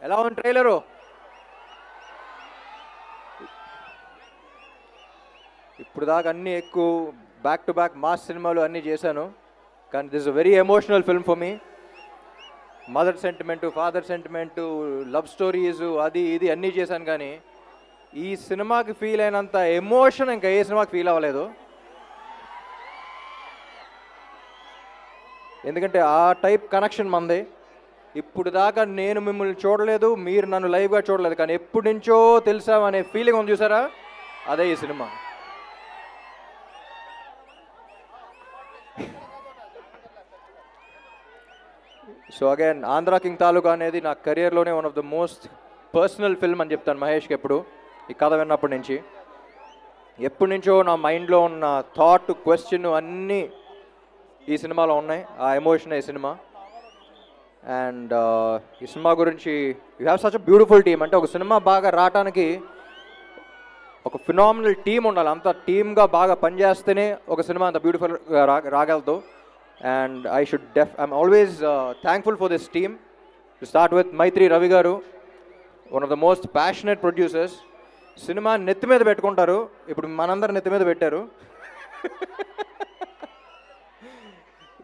ఎలా ఉంది ట్రైలరు? ఇప్పుడు దాకా అన్నీ ఎక్కువ బ్యాక్ టు బ్యాక్ మాస్ సినిమాలు అన్నీ చేశాను, కానీ this a very emotional film for me. Mother sentiment, father sentiment, love stories, అది ఇది అన్నీ చేశాను, కానీ ఈ సినిమాకి ఫీల్ అయినంత ఎమోషన్ ఇంకా ఏ సినిమాకి ఫీల్ అవ్వలేదు. ఎందుకంటే ఆ టైప్ కనెక్షన్ మంది. ఇప్పుడు దాకా నేను మిమ్మల్ని చూడలేదు, మీరు నన్ను లైవ్గా చూడలేదు, కానీ ఎప్పటి నుంచో తెలుసామనే ఫీలింగ్ ఉంది చూసారా, అదే ఈ సినిమా. So again Andhra King Taluka అనేది నా కెరియర్లోనే one of the most personal film అని చెప్తాను మహేష్కి ఎప్పుడు. ఈ కథ విన్నప్పటి నుంచి ఎప్పటి నుంచో నా మైండ్లో ఉన్న థాట్, క్వశ్చన్ అన్నీ ఈ సినిమాలో ఉన్నాయి. ఆ ఎమోషన్ ఈ సినిమా. అండ్ ఈ సినిమా గురించి you have such a beautiful team. అంటే ఒక సినిమా బాగా రావడానికి ఒక ఫినామినల్ టీమ్ ఉండాలి. అంత టీమ్గా బాగా పనిచేస్తేనే ఒక సినిమా అంత బ్యూటిఫుల్గా రాగలదు. And I'm always thankful for this team. To start with Mythri Ravi garu, one of the most passionate producers. Cinema నెత్తి మీద పెట్టుకుంటారు, ఇప్పుడు మనందరూ నెత్తి మీద పెట్టారు.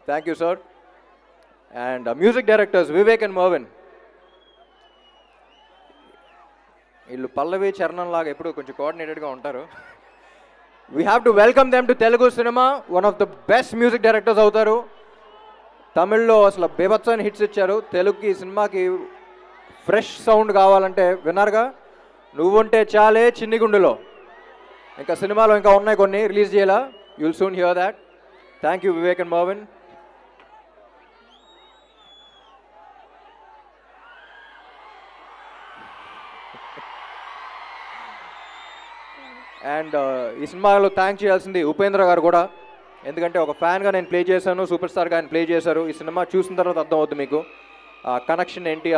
Thank you sir. And music directors Vivek and Mervin. వీళ్ళు పల్లవి చరణం లాగా ఎప్పుడు కొంచెం కోఆర్డినేటెడ్గా ఉంటారు. We have to welcome them to Telugu cinema. One of the best music directors అవుతారు. తమిళ్లో అసలు బేబత్సని హిట్స్ ఇచ్చారు. తెలుగుకి ఈ సినిమాకి ఫ్రెష్ సౌండ్ కావాలంటే విన్నారుగా, నువ్వుంటే చాలే చిన్ని గుండెలో. ఇంకా సినిమాలో ఇంకా ఉన్నాయి కొన్ని, రిలీజ్ చేయాలా. You'll soon here that. Thank you Vivek and Marvin. And ఈ సినిమాలో థ్యాంక్ చేయాల్సింది ఉపేంద్ర గారు కూడా. ఎందుకంటే ఒక ఫ్యాన్గా నేను ప్లే చేశాను, సూపర్ స్టార్గా ఆయన ప్లే చేశారు. ఈ సినిమా చూసిన తర్వాత అర్థమవుతుంది మీకు ఆ కనెక్షన్ ఏంటి.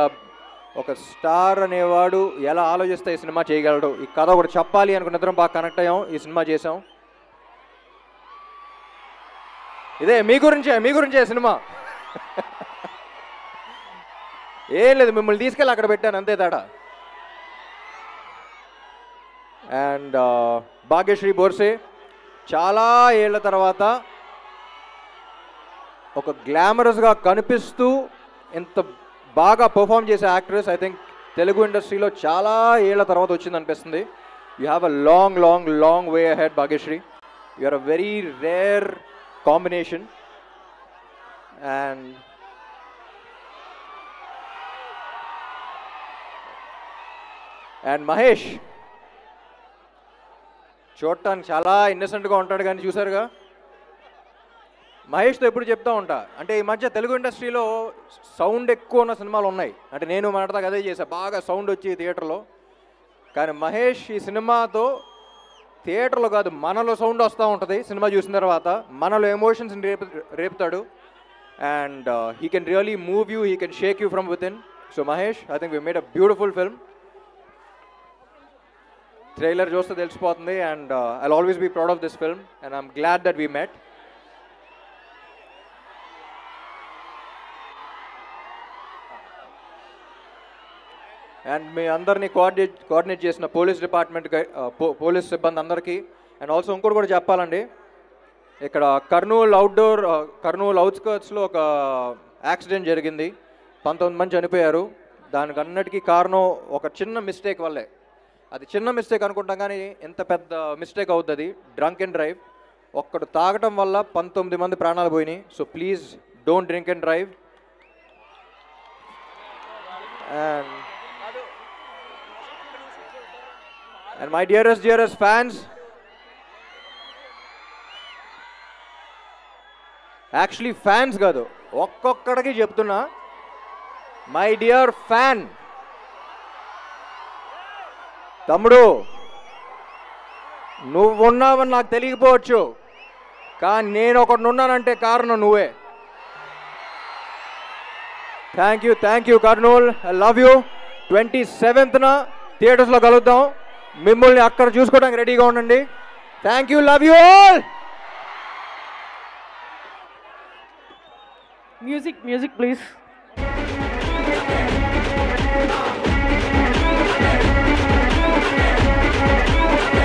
ఒక స్టార్ అనేవాడు ఎలా ఆలోచిస్తే ఈ సినిమా చేయగలడు. ఈ కథ ఒకటి చెప్పాలి అనుకున్న ఇద్దరం బాగా కనెక్ట్ అయ్యాం, ఈ సినిమా చేసాం. ఇదే మీ గురించే సినిమా. ఏం లేదు, మిమ్మల్ని తీసుకెళ్ళి అక్కడ పెట్టాను అంతే తేడా. అండ్ భాగ్యశ్రీ బోర్సే చాలా ఏళ్ల తర్వాత ఒక గ్లామరస్గా కనిపిస్తూ ఎంత బాగా పర్ఫామ్ చేసే యాక్ట్రెస్ ఐ థింక్ తెలుగు ఇండస్ట్రీలో చాలా ఏళ్ల తర్వాత వచ్చింది అనిపిస్తుంది. You have a long long long way ahead Bhagyashree. You are a very rare combination. And Mahesh చూడటానికి చాలా ఇన్నసెంట్గా ఉంటాడు, కానీ చూసారుగా మహేష్తో ఎప్పుడు చెప్తూ ఉంటా. అంటే ఈ మధ్య తెలుగు ఇండస్ట్రీలో సౌండ్ ఎక్కువ ఉన్న సినిమాలు ఉన్నాయి. అంటే నేను మాట్లాడదాకా అదే చేశా, బాగా సౌండ్ వచ్చి థియేటర్లో. కానీ మహేష్ ఈ సినిమాతో థియేటర్లో కాదు, మనలో సౌండ్ వస్తూ ఉంటుంది. సినిమా చూసిన తర్వాత మనలో ఎమోషన్స్ని రేపుతాడు. And he can really move you, he can shake you from within. So Mahesh, I think we made a beautiful film. Trailer చూస్తే తెలిసిపోతుంది. And I'll always be proud of this film and I'm glad that we met. And మీ అందరినీ coordinate చేసిన police department, police సిబ్బంది అందరికీ. And also ఇంకోటి కూడా చెప్పాలండి, ఇక్కడ కర్నూలు అవుట్స్కర్ట్స్లో ఒక యాక్సిడెంట్ జరిగింది. 19 మంది చనిపోయారు. దానికి అన్నిటికీ కారణం ఒక చిన్న మిస్టేక్ వల్లే. అది చిన్న మిస్టేక్ అనుకుంటాం, కానీ ఎంత పెద్ద మిస్టేక్ అవుతుంది. Drunk and drive. ఒక్కడు తాగటం వల్ల 19 మంది ప్రాణాలు పోయినాయి. So please don't drink and drive. And my dearest fans, actually fans కాదు, ఒక్కొక్కడికి చెప్తున్నా, మై డియర్ ఫ్యాన్, తమ్ముడు నువ్వున్నావని నాకు తెలియకపోవచ్చు, కానీ నేను ఒకటి ఉన్నానంటే కారణం నువ్వే. Thank you Kurnool, I love you. 27న థియేటర్స్లో కలుద్దాం. మిమ్మల్ని అక్కడ చూసుకోవడానికి రెడీగా ఉండండి. Thank you, love you all. Music please.